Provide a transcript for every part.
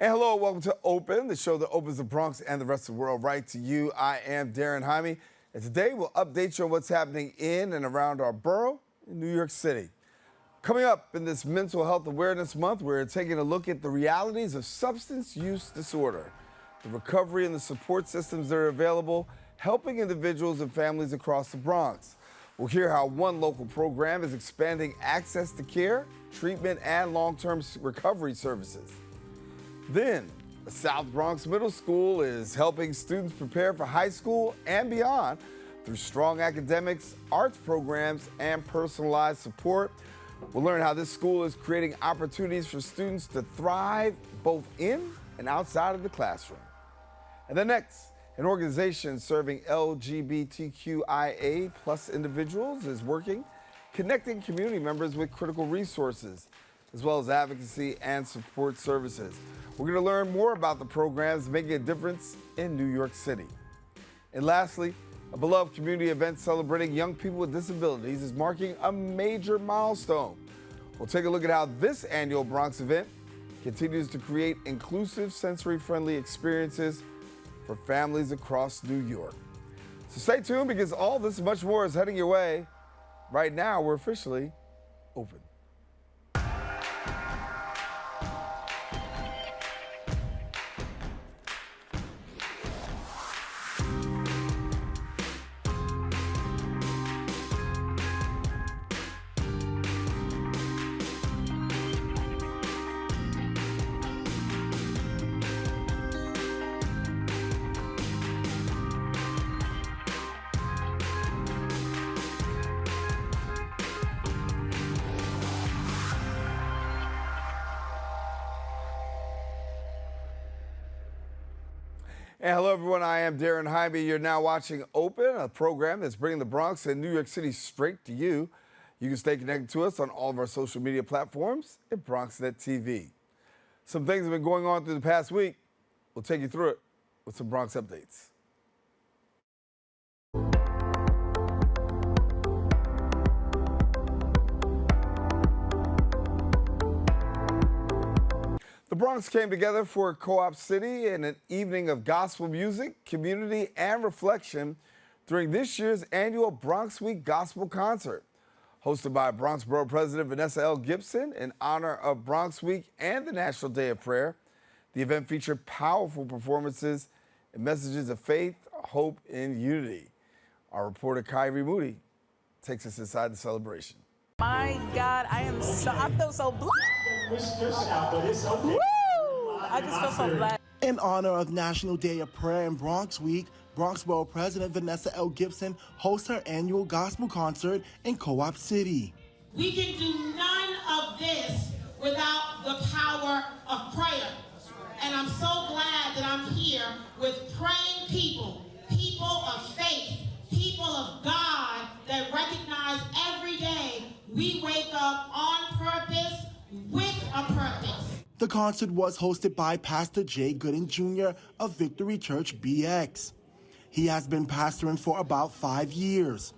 And hello, welcome to Open, the show that opens the Bronx and the rest of the world right to you. I am Darren Jaime, and today we'll update you on what's happening in and around our borough in New York City. Coming up in this Mental Health Awareness Month, we're taking a look at the realities of substance use disorder, the recovery and the support systems that are available, helping individuals and families across the Bronx. We'll hear how one local program is expanding access to care, treatment, and long-term recovery services. Then, the South Bronx Middle School is helping students prepare for high school and beyond through strong academics, arts programs, and personalized support. We'll learn how this school is creating opportunities for students to thrive both in and outside of the classroom. And then next, an organization serving LGBTQIA plus individuals is working, connecting community members with critical resources, as well as advocacy and support services. We're going to learn more about the programs making a difference in New York City. And lastly, a beloved community event celebrating young people with disabilities is marking a major milestone. We'll take a look at how this annual Bronx event continues to create inclusive, sensory-friendly experiences for families across New York. So stay tuned because all this and much more is heading your way. Right now, we're officially open. And hello, everyone. I am Darren Jaime. You're now watching Open, a program that's bringing the Bronx and New York City straight to you. You can stay connected to us on all of our social media platforms at Bronxnet TV. Some things have been going on through the past week. We'll take you through it with some Bronx updates. The Bronx came together for Co-op City and an evening of gospel music, community, and reflection during this year's annual Bronx Week Gospel Concert. Hosted by Bronx Borough President Vanessa L. Gibson in honor of Bronx Week and the National Day of Prayer, the event featured powerful performances and messages of faith, hope, and unity. Our reporter Kyrie Moody takes us inside the celebration. My God, I feel so blessed. Woo! I just feel so blessed. In honor of National Day of Prayer and Bronx Week, Bronx Borough President Vanessa L. Gibson hosts her annual gospel concert in Co-op City. We can do none of this without the power of prayer. And I'm so glad that I'm here with praying people, people of faith, people of God that recognize every day we wake up on purpose with a purpose. The concert was hosted by Pastor Jay Gooden Jr. of Victory Church BX. He has been pastoring for about 5 years.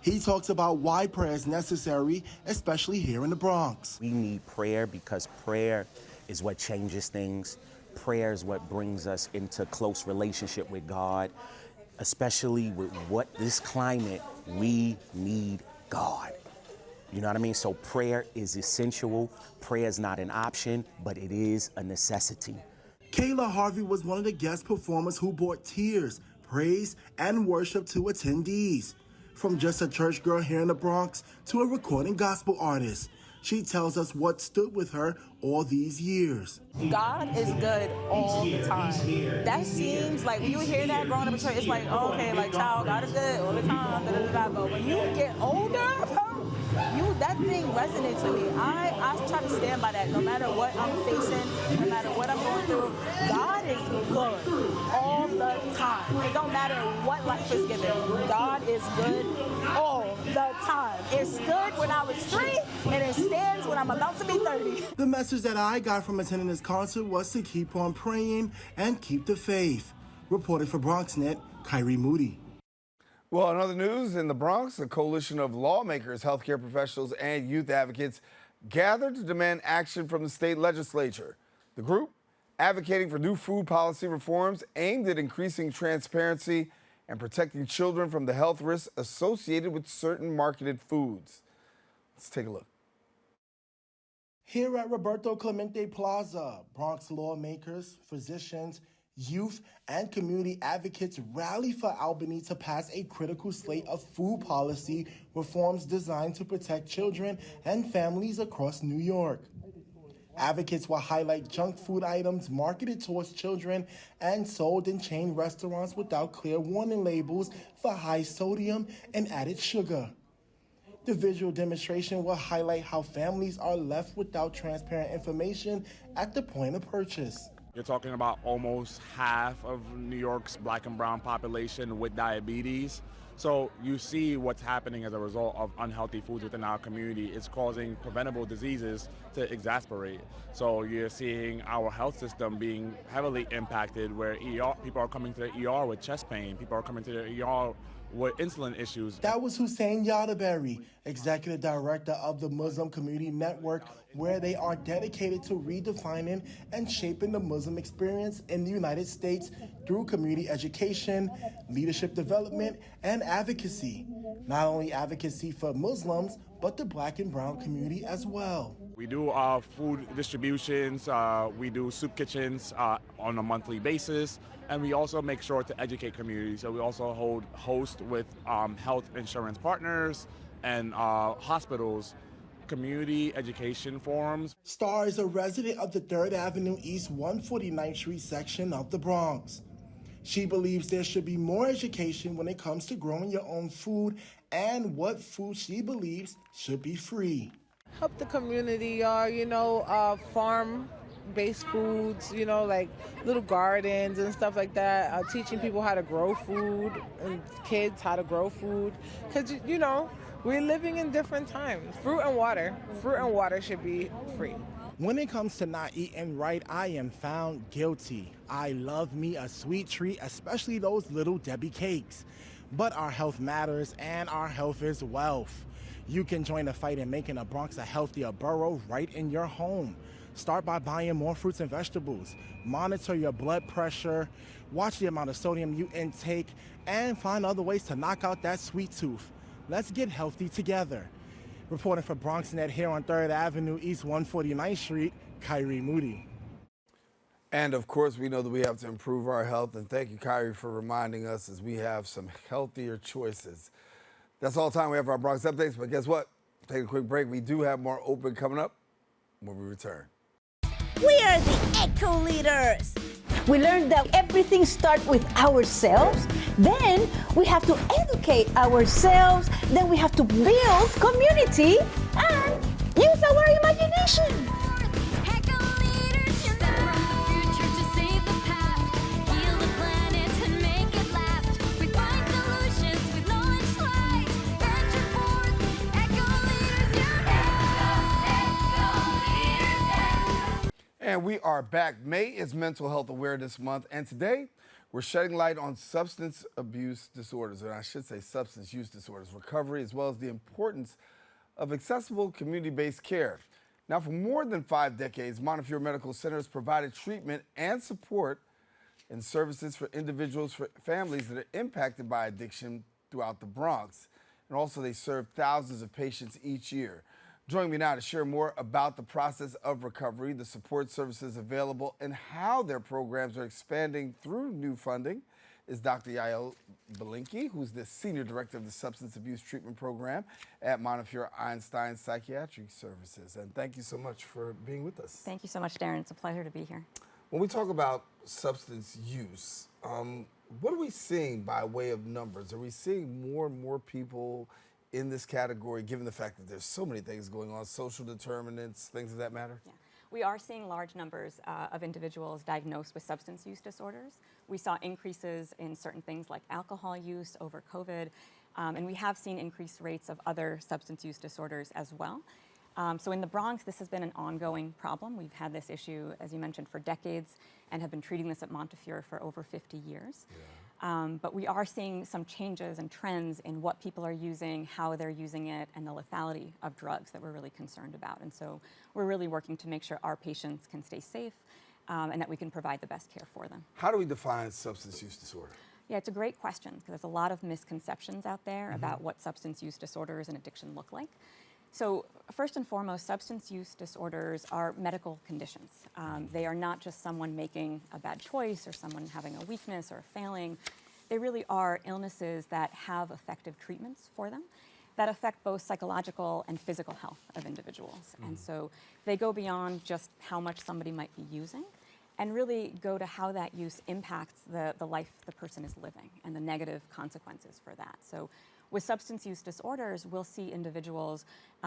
He talks about why prayer is necessary, especially here in the Bronx. We need prayer because prayer is what changes things. Prayer is what brings us into close relationship with God, especially with this climate, we need God. You know what I mean? So prayer is essential. Prayer is not an option, but it is a necessity. Kayla Harvey was one of the guest performers who brought tears, praise, and worship to attendees. From just a church girl here in the Bronx to a recording gospel artist, she tells us what stood with her all these years. God is good all the time. That seems like when you hear that growing up in church, it's like, oh, okay, like, child, God is good all the time. But when you get older, that thing resonates with me. I try to stand by that no matter what I'm facing, no matter what I'm going through. God is good all the time. It don't matter what life is given. God is good all the time. It stood when I was 3, and it stands when I'm about to be 30. The message that I got from attending this concert was to keep on praying and keep the faith. Reported for Bronxnet, Kyrie Moody. Well, in other news, in the Bronx, a coalition of lawmakers, healthcare professionals, and youth advocates gathered to demand action from the state legislature. The group advocating for new food policy reforms aimed at increasing transparency and protecting children from the health risks associated with certain marketed foods. Let's take a look. Here at Roberto Clemente Plaza, Bronx lawmakers, physicians, youth, and community advocates rally for Albany to pass a critical slate of food policy reforms designed to protect children and families across New York. Advocates will highlight junk food items marketed towards children and sold in chain restaurants without clear warning labels for high sodium and added sugar. The visual demonstration will highlight how families are left without transparent information at the point of purchase. You're talking about almost half of New York's black and brown population with diabetes. So you see what's happening as a result of unhealthy foods within our community. It's causing preventable diseases to exacerbate. So you're seeing our health system being heavily impacted, where people are coming to the ER with chest pain. People are coming to the ER with insulin issues. That was Hussein Yadaberry, Executive Director of the Muslim Community Network, where they are dedicated to redefining and shaping the Muslim experience in the United States through community education, leadership development, and advocacy. Not only advocacy for Muslims, but the black and brown community as well. We do food distributions, we do soup kitchens on a monthly basis, and we also make sure to educate communities. So we also host with health insurance partners and hospitals community education forums. Starr is a resident of the 3rd Avenue East 149th Street section of the Bronx. She believes there should be more education when it comes to growing your own food and what food she believes should be free. Help the community, farm-based foods, like little gardens and stuff like that, teaching people how to grow food and kids how to grow food. Because, we're living in different times. Fruit and water should be free. When it comes to not eating right, I am found guilty. I love me a sweet treat, especially those little Debbie cakes. But our health matters, and our health is wealth. You can join the fight in making the Bronx a healthier borough right in your home. Start by buying more fruits and vegetables. Monitor your blood pressure. Watch the amount of sodium you intake, and find other ways to knock out that sweet tooth. Let's get healthy together. Reporting for Bronxnet here on 3rd Avenue East 149th Street, Kyrie Moody. And of course, we know that we have to improve our health. And thank you, Kyrie, for reminding us as we have some healthier choices. That's all the time we have for our Bronx updates. But guess what? Take a quick break. We do have more open coming up when we return. We are the Eco Leaders. We learned that everything starts with ourselves. Then we have to educate ourselves. Then we have to build community and use our imagination. And we are back. May is Mental Health Awareness Month, and today we're shedding light on substance abuse disorders, and I should say substance use disorders, recovery, as well as the importance of accessible community-based care. Now, for more than 5 decades, Montefiore Medical Center has provided treatment and support and services for individuals, for families that are impacted by addiction throughout the Bronx. And also, they serve thousands of patients each year. Joining me now to share more about the process of recovery, the support services available, and how their programs are expanding through new funding is Dr. Yael Belinkie, who's the Senior Director of the Substance Abuse Treatment Program at Montefiore Einstein Psychiatry Services. And thank you so much for being with us. Thank you so much, Darren. It's a pleasure to be here. When we talk about substance use, what are we seeing by way of numbers? Are we seeing more and more people in this category, given the fact that there's so many things going on, social determinants, things of that matter? Yeah. We are seeing large numbers of individuals diagnosed with substance use disorders. We saw increases in certain things like alcohol use over COVID, and we have seen increased rates of other substance use disorders as well. So in the Bronx, this has been an ongoing problem. We've had this issue, as you mentioned, for decades and have been treating this at Montefiore for over 50 years. Yeah. But we are seeing some changes and trends in what people are using, how they're using it, and the lethality of drugs that we're really concerned about. And so we're really working to make sure our patients can stay safe and that we can provide the best care for them. How do we define substance use disorder? Yeah, it's a great question because there's a lot of misconceptions out there about what substance use disorders and addiction look like. So first and foremost, substance use disorders are medical conditions. They are not just someone making a bad choice or someone having a weakness or a failing. They really are illnesses that have effective treatments for them that affect both psychological and physical health of individuals. And so they go beyond just how much somebody might be using and really go to how that use impacts the life the person is living and the negative consequences for that. So with substance use disorders, we'll see individuals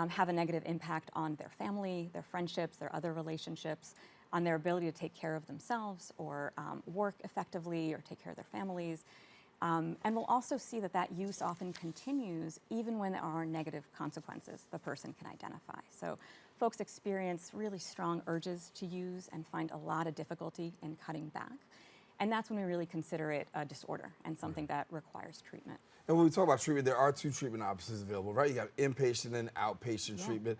have a negative impact on their family, their friendships, their other relationships, on their ability to take care of themselves or work effectively or take care of their families. And we'll also see that that use often continues even when there are negative consequences the person can identify. So folks experience really strong urges to use and find a lot of difficulty in cutting back. And that's when we really consider it a disorder and something that requires treatment. And when we talk about treatment, there are two treatment options available, right? You got inpatient and outpatient treatment.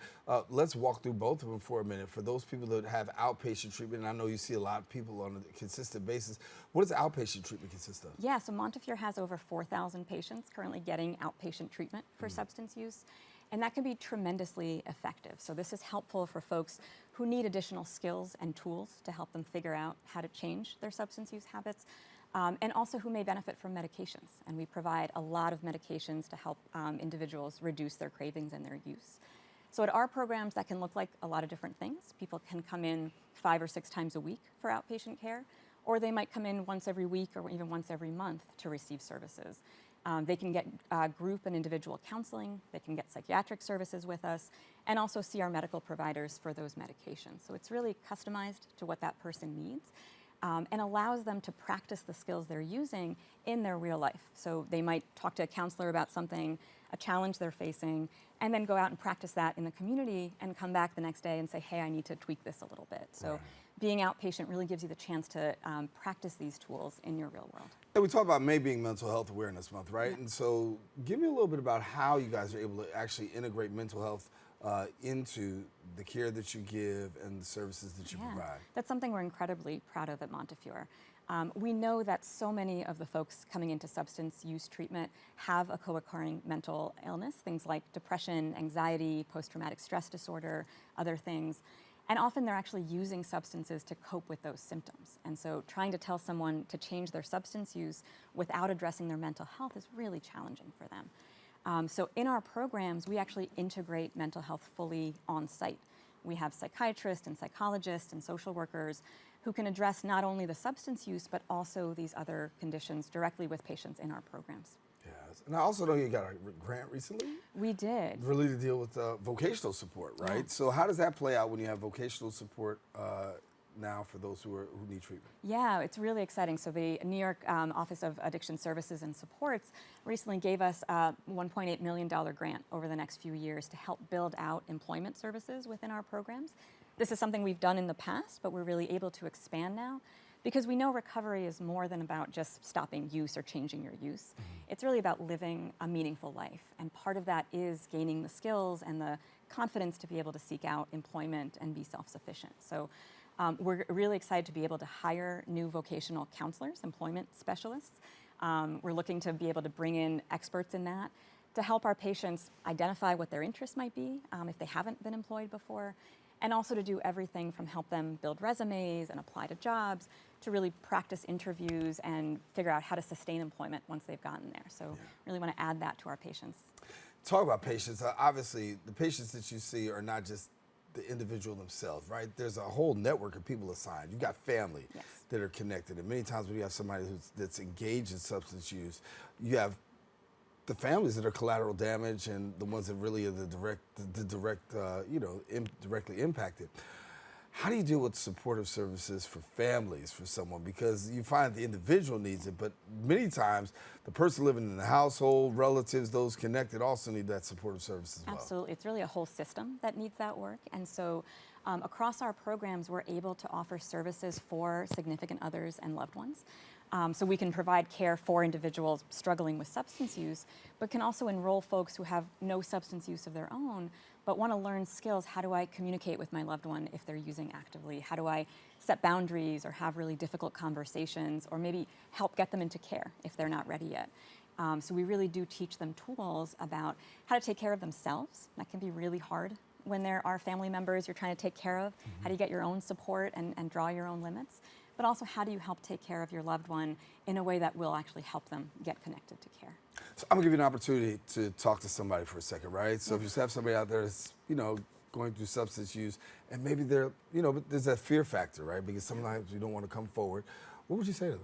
Let's walk through both of them for a minute. For those people that have outpatient treatment, and I know you see a lot of people on a consistent basis, what does outpatient treatment consist of? Yeah, so Montefiore has over 4,000 patients currently getting outpatient treatment for substance use. And that can be tremendously effective. So this is helpful for folks who need additional skills and tools to help them figure out how to change their substance use habits, and also who may benefit from medications. And we provide a lot of medications to help individuals reduce their cravings and their use. So at our programs, that can look like a lot of different things. People can come in 5 or 6 times a week for outpatient care, or they might come in once every week or even once every month to receive services. They can get group and individual counseling, they can get psychiatric services with us, and also see our medical providers for those medications. So it's really customized to what that person needs and allows them to practice the skills they're using in their real life. So they might talk to a counselor about something, a challenge they're facing, and then go out and practice that in the community and come back the next day and say, hey, I need to tweak this a little bit. So being outpatient really gives you the chance to practice these tools in your real world. And we talk about May being Mental Health Awareness Month, right? And so give me a little bit about how you guys are able to actually integrate mental health into the care that you give and the services that you provide. That's something we're incredibly proud of at Montefiore. We know that so many of the folks coming into substance use treatment have a co-occurring mental illness, things like depression, anxiety, post-traumatic stress disorder, other things. And often they're actually using substances to cope with those symptoms. And so trying to tell someone to change their substance use without addressing their mental health is really challenging for them. So in our programs, we actually integrate mental health fully on site. We have psychiatrists and psychologists and social workers who can address not only the substance use, but also these other conditions directly with patients in our programs. Yes. And I also know you got a grant recently. We did. Really to deal with vocational support, right? Yeah. So how does that play out when you have vocational support now for those who need treatment? Yeah, it's really exciting. So the New York Office of Addiction Services and Supports recently gave us a $1.8 million grant over the next few years to help build out employment services within our programs. This is something we've done in the past, but we're really able to expand now because we know recovery is more than about just stopping use or changing your use. It's really about living a meaningful life. And part of that is gaining the skills and the confidence to be able to seek out employment and be self-sufficient. So we're really excited to be able to hire new vocational counselors, employment specialists. We're looking to be able to bring in experts in that to help our patients identify what their interests might be if they haven't been employed before, and also to do everything from help them build resumes and apply to jobs to really practice interviews and figure out how to sustain employment once they've gotten there. So really want to add that to our patients. Talk about patients. Obviously, the patients that you see are not just the individual themselves, right? There's a whole network of people assigned. You've got family that are connected. And many times when you have somebody that's engaged in substance use, you have the families that are collateral damage and the ones that really are directly impacted. How do you deal with supportive services for families for someone? Because you find the individual needs it, but many times the person living in the household, relatives, those connected also need that supportive service as well. Absolutely. It's really a whole system that needs that work. And so across our programs, we're able to offer services for significant others and loved ones. So we can provide care for individuals struggling with substance use, but can also enroll folks who have no substance use of their own, but want to learn skills. How do I communicate with my loved one if they're using actively? How do I set boundaries or have really difficult conversations, or maybe help get them into care if they're not ready yet? So we really do teach them tools about how to take care of themselves. That can be really hard when there are family members you're trying to take care of. How do you get your own support and draw your own limits? But also, how do you help take care of your loved one in a way that will actually help them get connected to care? So I'm gonna give you an opportunity to talk to somebody for a second, right? So if you have somebody out there that's, going through substance use, and maybe they're, but there's that fear factor, right? Because sometimes you don't want to come forward. What would you say to them?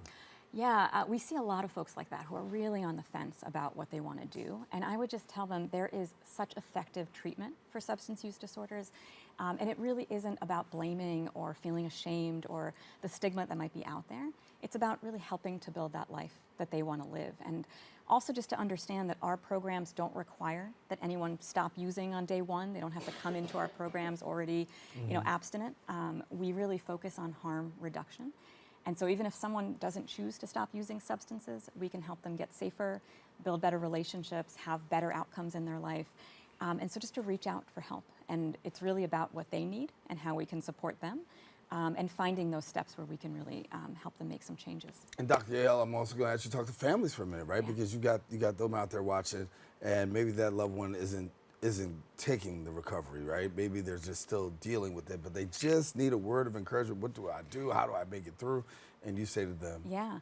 Yeah, we see a lot of folks like that who are really on the fence about what they want to do. And I would just tell them there is such effective treatment for substance use disorders. And it really isn't about blaming or feeling ashamed or the stigma that might be out there. It's about really helping to build that life that they want to live. And also just to understand that our programs don't require that anyone stop using on day one. They don't have to come into our programs already, abstinent. We really focus on harm reduction. And so even if someone doesn't choose to stop using substances, we can help them get safer, build better relationships, have better outcomes in their life. And so just to reach out for help. And it's really about what they need and how we can support them, and finding those steps where we can really help them make some changes. And Dr. Yael, I'm also going to ask you to talk to families for a minute, right? Yeah. Because you got them out there watching, and maybe that loved one isn't taking the recovery, right? Maybe they're just still dealing with it, but they just need a word of encouragement. What do I do? How do I make it through? And you say to them, yeah.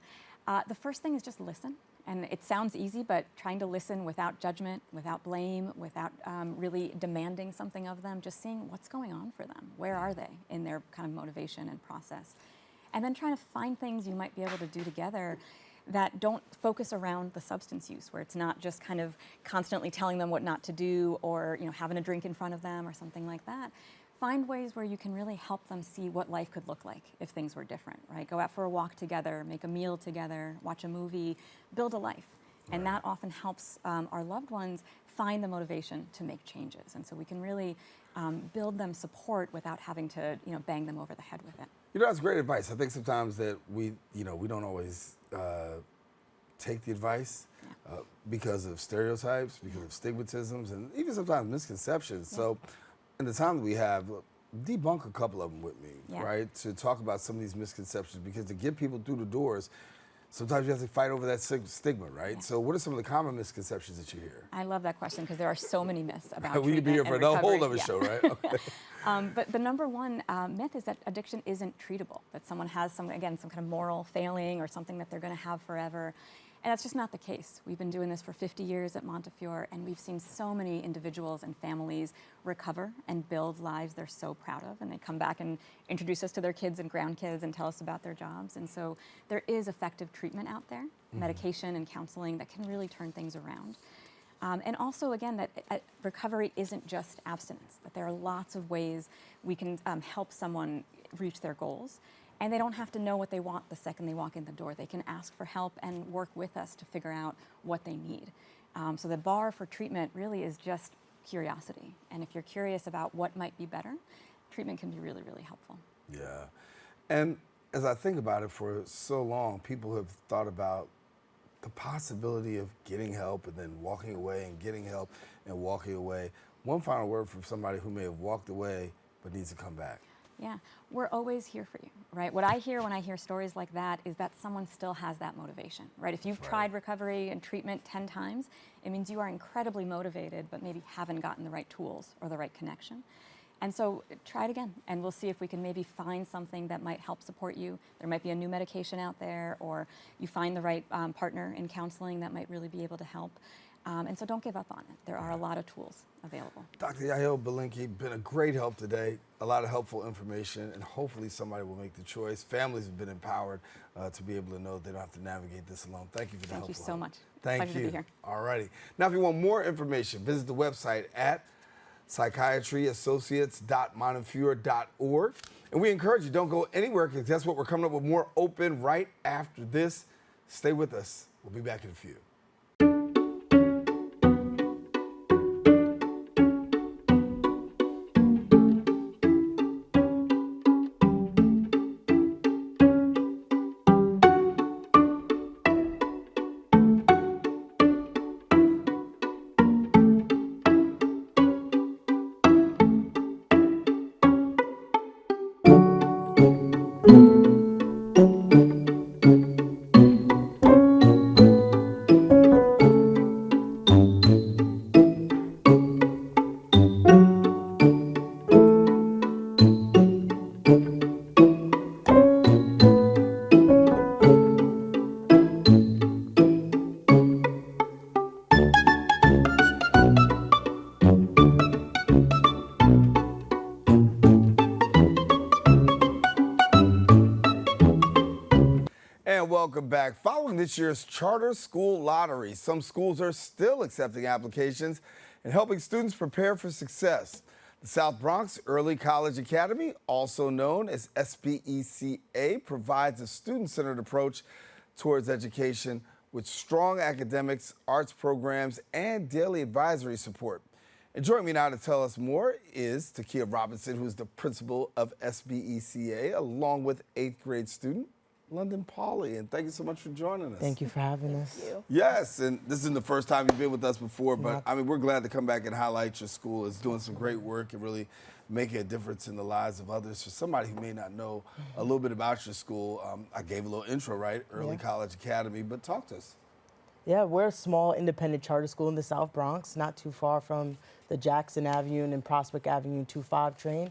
The first thing is just listen. And it sounds easy, but trying to listen without judgment, without blame, without really demanding something of them, just seeing what's going on for them. Where are they in their kind of motivation and process? And then trying to find things you might be able to do together that don't focus around the substance use, where it's not just kind of constantly telling them what not to do, or having a drink in front of them or something like that. Find ways where you can really help them see what life could look like if things were different, right? Go out for a walk together, make a meal together, watch a movie, build a life. And that often helps our loved ones find the motivation to make changes. And so we can really build them support without having to, bang them over the head with it. That's great advice. I think sometimes that we don't always take the advice because of stereotypes, because of stigmatisms, and even sometimes misconceptions. Yeah. So in the time that we have, debunk a couple of them with me, right? To talk about some of these misconceptions, because to get people through the doors, sometimes you have to fight over that stigma, right? Yeah. So what are some of the common misconceptions that you hear? I love that question because there are so many myths about treatment. We could be here for the whole other show, right? Okay. But the number one myth is that addiction isn't treatable, that someone has some kind of moral failing or something that they're going to have forever. And that's just not the case. We've been doing this for 50 years at Montefiore, and we've seen so many individuals and families recover and build lives they're so proud of, and they come back and introduce us to their kids and grandkids and tell us about their jobs. And so there is effective treatment out there, medication and counseling that can really turn things around. And also, again, that recovery isn't just abstinence, that there are lots of ways we can help someone reach their goals. And they don't have to know what they want the second they walk in the door. They can ask for help and work with us to figure out what they need. So the bar for treatment really is just curiosity. And if you're curious about what might be better, treatment can be really, really helpful. Yeah. And as I think about it, for so long, people have thought about the possibility of getting help and then walking away and getting help and walking away. One final word from somebody who may have walked away but needs to come back. Yeah, we're always here for you, right? What I hear when I hear stories like that is that someone still has that motivation, right? If you've tried recovery and treatment 10 times, it means you are incredibly motivated, but maybe haven't gotten the right tools or the right connection. And so try it again, and we'll see if we can maybe find something that might help support you. There might be a new medication out there, or you find the right partner in counseling that might really be able to help. And so don't give up on it. There are a lot of tools available. Dr. Yael Belinkie, been a great help today, a lot of helpful information, and hopefully somebody will make the choice. Families have been empowered to be able to know they don't have to navigate this alone. Thank you for the helpful help. Thank you so much. Thank Pleasure you. to be here. All righty. Now, if you want more information, visit the website at psychiatryassociates.montefiore.org. And we encourage you, don't go anywhere, because that's what we're coming up with more open right after this. Stay with us. We'll be back in a few. welcome back. Following this year's charter school lottery, some schools are still accepting applications and helping students prepare for success. The South Bronx Early College Academy, also known as SBECA, provides a student-centered approach towards education with strong academics, arts programs, and daily advisory support. And joining me now to tell us more is Takia Robinson, who's the principal of SBECA, along with 8th grade student Londyn Pauley. And thank you so much for joining us. Thank you for having us. Yes, and this isn't the first time you've been with us before, but I mean, we're glad to come back and highlight your school. It's doing some great work and really making a difference in the lives of others. For somebody who may not know a little bit about your school, I gave a little intro, right? Early College Academy, but talk to us. Yeah, we're a small independent charter school in the South Bronx, not too far from the Jackson Avenue and Prospect Avenue 25 train.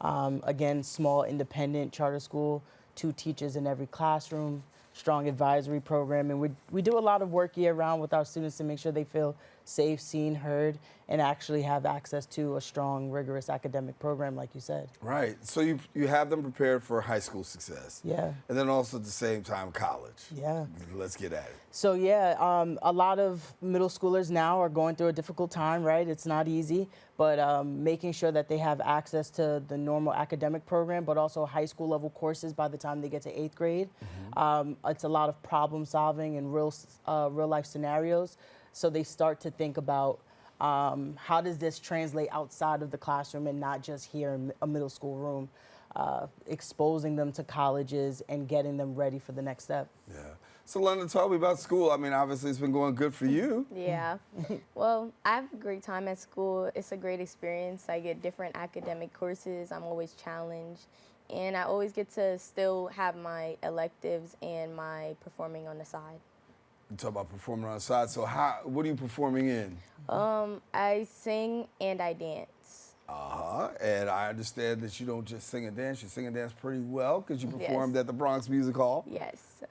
Again, small independent charter school, 2 teachers in every classroom, strong advisory program, and we do a lot of work year round with our students to make sure they feel safe, seen, heard, and actually have access to a strong, rigorous academic program, like you said. Right. So you have them prepared for high school success. Yeah. And then also at the same time, college. Yeah. Let's get at it. So yeah, a lot of middle schoolers now are going through a difficult time, right? It's not easy, but making sure that they have access to the normal academic program, but also high school level courses by the time they get to 8th grade. It's a lot of problem solving and real life scenarios. So they start to think about how does this translate outside of the classroom and not just here in a middle school room, exposing them to colleges and getting them ready for the next step. Yeah. So Londyn, tell me about school. I mean, obviously it's been going good for you. Yeah. Well, I have a great time at school. It's a great experience. I get different academic courses. I'm always challenged. And I always get to still have my electives and my performing on the side. You talk about performing on the side. So what are you performing in? I sing and I dance. And I understand that you don't just sing and dance. You sing and dance pretty well because you performed at the Bronx Music Hall. Yes.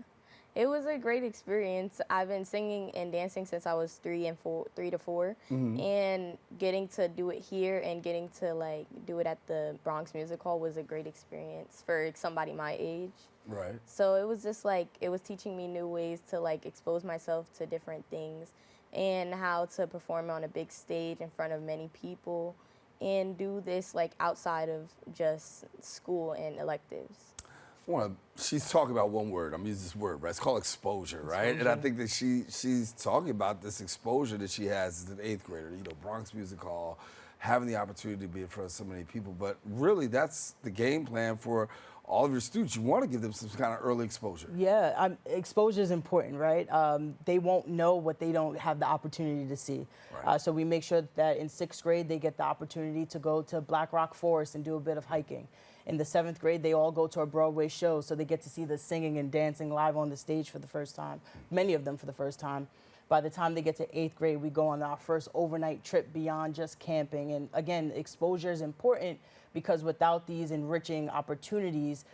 It was a great experience. I've been singing and dancing since I was 3 to 4, and getting to do it here and getting to do it at the Bronx Music Hall was a great experience for somebody my age. Right. So it was just it was teaching me new ways to expose myself to different things and how to perform on a big stage in front of many people and do this outside of just school and electives. She's talking about one word. I'm using this word, right? It's called exposure, right? And I think that she's talking about this exposure that she has as an 8th grader. You know, Bronx Music Hall, having the opportunity to be in front of so many people. But really, that's the game plan for all of your students. You want to give them some kind of early exposure. Yeah, exposure is important, right? They won't know what they don't have the opportunity to see. Right. So we make sure that in 6th grade, they get the opportunity to go to Black Rock Forest and do a bit of hiking. In the 7th grade, they all go to a Broadway show, so they get to see the singing and dancing live on the stage for the first time, many of them for the first time. By the time they get to 8th grade, we go on our first overnight trip beyond just camping. And again, exposure is important because without these enriching opportunities,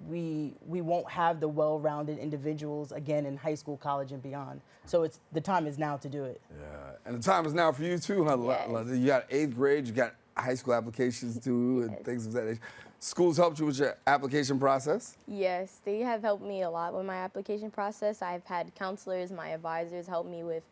we won't have the well-rounded individuals again in high school, college, and beyond. So the time is now to do it. Yeah, and the time is now for you too, huh? Yes. You got 8th grade, you got high school applications too, and things of that nature. Schools helped you with your application process? Yes, they have helped me a lot with my application process. I've had counselors, my advisors help me with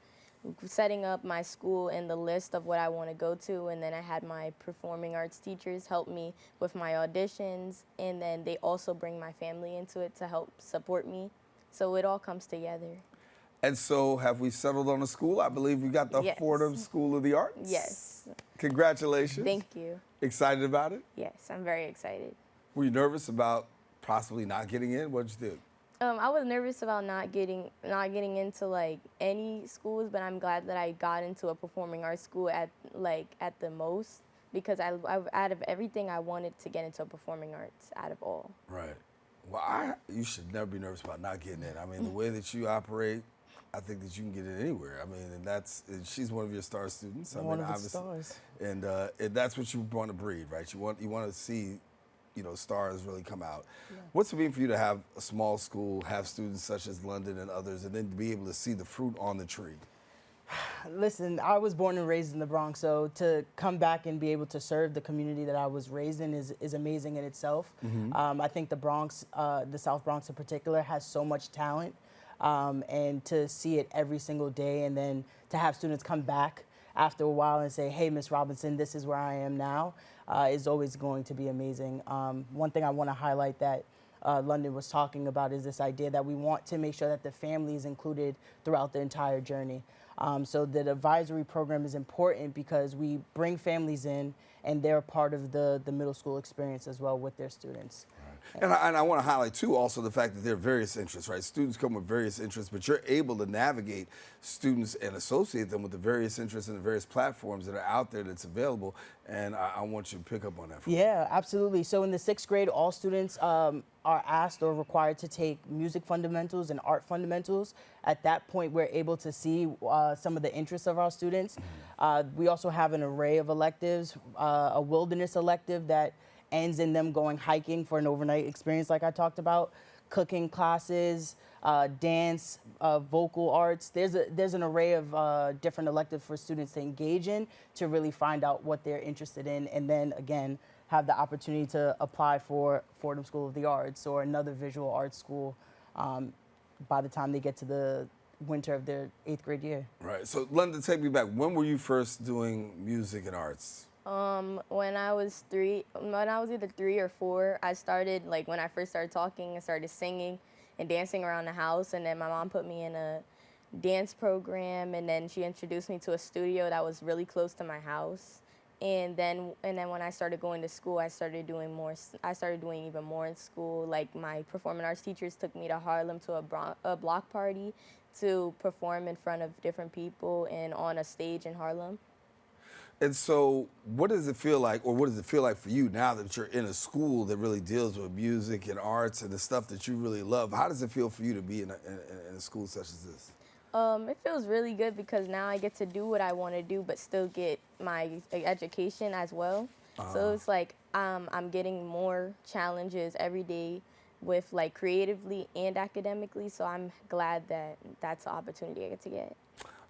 setting up my school and the list of what I want to go to, and then I had my performing arts teachers help me with my auditions, and then they also bring my family into it to help support me. So it all comes together. And so have we settled on a school? I believe we got the Fordham School of the Arts. Yes. Congratulations. Thank you. Excited about it? Yes, I'm very excited. Were you nervous about possibly not getting in? What did you do? I was nervous about not getting into any schools, but I'm glad that I got into a performing arts school at the most, because I out of everything I wanted to get into performing arts out of all. Right. Well, you should never be nervous about not getting in. I mean, the way that you operate, I think that you can get in anywhere. I mean, and she's one of your star students. One of the stars. And that's what you want to breed, right? You want to see, stars really come out. Yeah. What's it mean for you to have a small school, have students such as Londyn and others, and then to be able to see the fruit on the tree? Listen, I was born and raised in the Bronx, so to come back and be able to serve the community that I was raised in is amazing in itself. I think the Bronx, the South Bronx in particular, has so much talent, and to see it every single day, and then to have students come back after a while and say, hey, Miss Robinson, this is where I am now, is always going to be amazing. One thing I want to highlight that Londyn was talking about is this idea that we want to make sure that the family is included throughout the entire journey. So the advisory program is important because we bring families in and they're part of the middle school experience as well with their students. And I want to highlight, too, also the fact that there are various interests, right? Students come with various interests, but you're able to navigate students and associate them with the various interests and the various platforms that are out there that's available. And I want you to pick up on that. Yeah, absolutely. So in the 6th grade, all students are asked or required to take music fundamentals and art fundamentals. At that point, we're able to see some of the interests of our students. We also have an array of electives, a wilderness elective that ends in them going hiking for an overnight experience like I talked about, cooking classes, dance, vocal arts. There's an array of different electives for students to engage in to really find out what they're interested in, and then again have the opportunity to apply for Fordham School of the Arts or another visual arts school by the time they get to the winter of their 8th grade year. Right. So Londyn, take me back. When were you first doing music and arts? When I was either 3 or 4, I started, like, when I first started talking, I started singing and dancing around the house, and then my mom put me in a dance program, and then she introduced me to a studio that was really close to my house. And then when I started going to school, I started doing even more in school. Like, my performing arts teachers took me to Harlem to a block party to perform in front of different people and on a stage in Harlem. And so what does it feel like, or what does it feel like for you now that you're in a school that really deals with music and arts and the stuff that you really love? How does it feel for you to be in a school such as this? It feels really good because now I get to do what I want to do but still get my education as well. So it's like I'm getting more challenges every day with, like, creatively and academically, so I'm glad that that's an opportunity I get to get.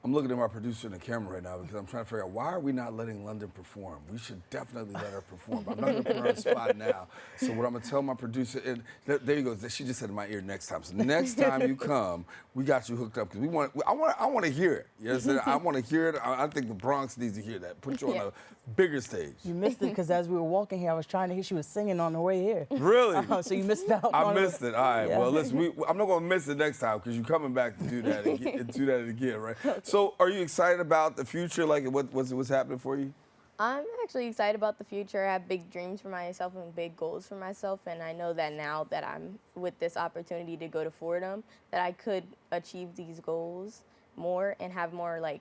I'm looking at my producer in the camera right now because I'm trying to figure out why are we not letting Londyn perform? We should definitely let her perform. But I'm not going to put her on the spot now. So what I'm going to tell my producer, and there you go. She just said in my ear next time. So next time you come, we got you hooked up because I want to hear it. You understand? I want to hear it. I think the Bronx needs to hear that. Put you on a bigger stage. You missed it because as we were walking here, I was trying to hear she was singing on the way here. Really? So you missed out. I missed it. All right. Yeah. Well, listen, I'm not going to miss it next time because you're coming back to do that again, right? So are you excited about the future? Like, what's happening for you? I'm actually excited about the future. I have big dreams for myself and big goals for myself, and I know that now that I'm with this opportunity to go to Fordham, that I could achieve these goals more and have more, like,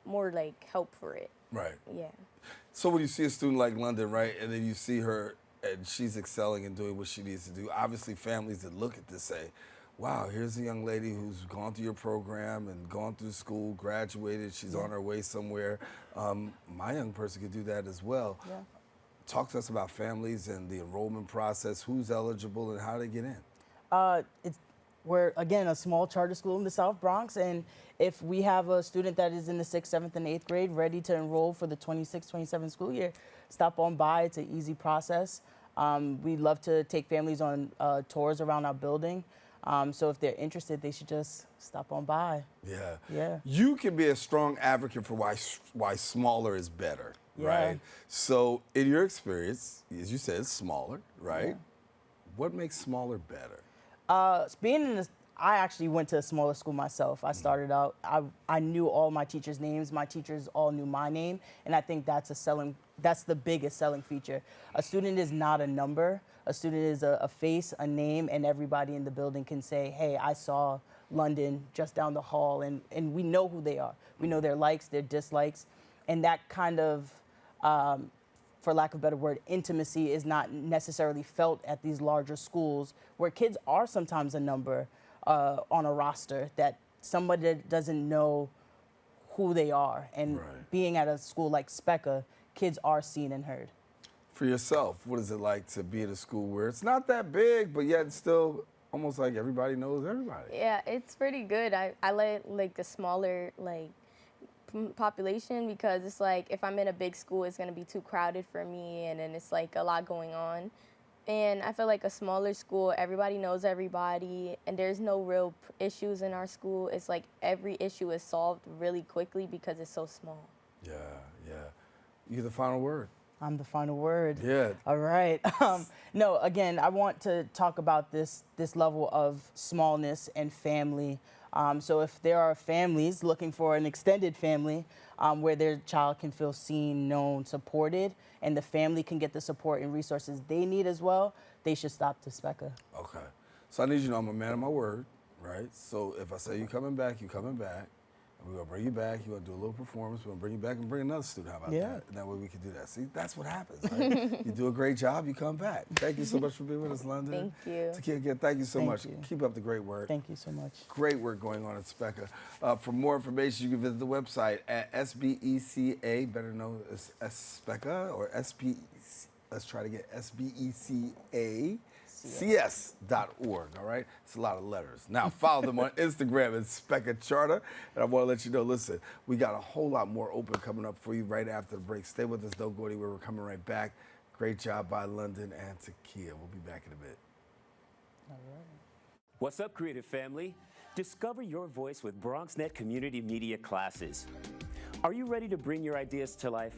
more, like, help for it. Right. Yeah. So when you see a student like Londyn, right, and then you see her and she's excelling and doing what she needs to do, obviously families that look at this say, wow, here's a young lady who's gone through your program and gone through school, graduated, she's on her way somewhere. My young person could do that as well. Yeah. Talk to us about families and the enrollment process, who's eligible and how they get in. We're, again, a small charter school in the South Bronx, and if we have a student that is in the 6th, 7th, and 8th grade ready to enroll for the 26-27 school year, stop on by. It's an easy process. We love to take families on tours around our building. So if they're interested, they should just stop on by. Yeah. Yeah. You can be a strong advocate for why smaller is better, Yeah. right? So in your experience, as you said, it's smaller, right? Yeah. What makes smaller better? I actually went to a smaller school myself. I started out, I knew all my teachers' names. My teachers all knew my name, and I think that's the biggest selling feature. A student is not a number. A student is a face, a name, and everybody in the building can say, hey, I saw Londyn just down the hall, and we know who they are. We know their likes, their dislikes, and that kind of, for lack of a better word, intimacy is not necessarily felt at these larger schools where kids are sometimes a number on a roster, that somebody that doesn't know who they are. And being at a school like SBECA, kids are seen and heard. For yourself, what is it like to be at a school where it's not that big, but yet still almost like everybody knows everybody. Yeah, it's pretty good. I like the smaller population because it's like if I'm in a big school, it's gonna be too crowded for me, and then it's like a lot going on. And I feel like a smaller school, everybody knows everybody, and there's no real issues in our school. It's like every issue is solved really quickly because it's so small. Yeah, yeah. You're the final word. I'm the final word. Yeah. All right. No, again, I want to talk about this level of smallness and family. So if there are families looking for an extended family where their child can feel seen, known, supported, and the family can get the support and resources they need as well, they should stop to SBECA. Okay. So I need you to know I'm a man of my word, right? So if I say you're coming back, you're coming back. And we're going to bring you back. You're going to do a little performance. We're going to bring you back and bring another student. How about that? And that way we can do that. See, that's what happens, right? You do a great job, you come back. Thank you so much for being with us, Londyn. Thank you. Takia, again, thank you so much. You. Keep up the great work. Thank you so much. Great work going on at SBECA. For more information, you can visit the website at SBECA, better known as SBECA, or let's try to get SBECA. CS.org, all right? It's a lot of letters. Now, follow them on Instagram at SBECA Charter. And I want to let you know, listen, we got a whole lot more open coming up for you right after the break. Stay with us. Don't go anywhere. We're coming right back. Great job by Londyn and Takia. We'll be back in a bit. All right. What's up, creative family? Discover your voice with Bronxnet community media classes. Are you ready to bring your ideas to life?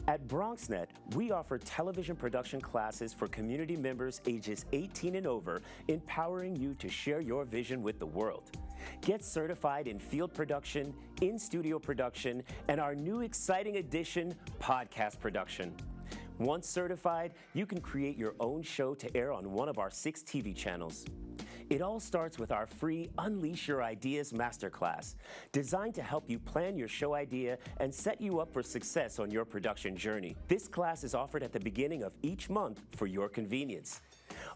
At Bronxnet, we offer television production classes for community members ages 18 and over, empowering you to share your vision with the world. Get certified in field production, in-studio production, and our new exciting addition, podcast production. Once certified, you can create your own show to air on one of our 6 TV channels. It all starts with our free Unleash Your Ideas Masterclass, designed to help you plan your show idea and set you up for success on your production journey. This class is offered at the beginning of each month for your convenience.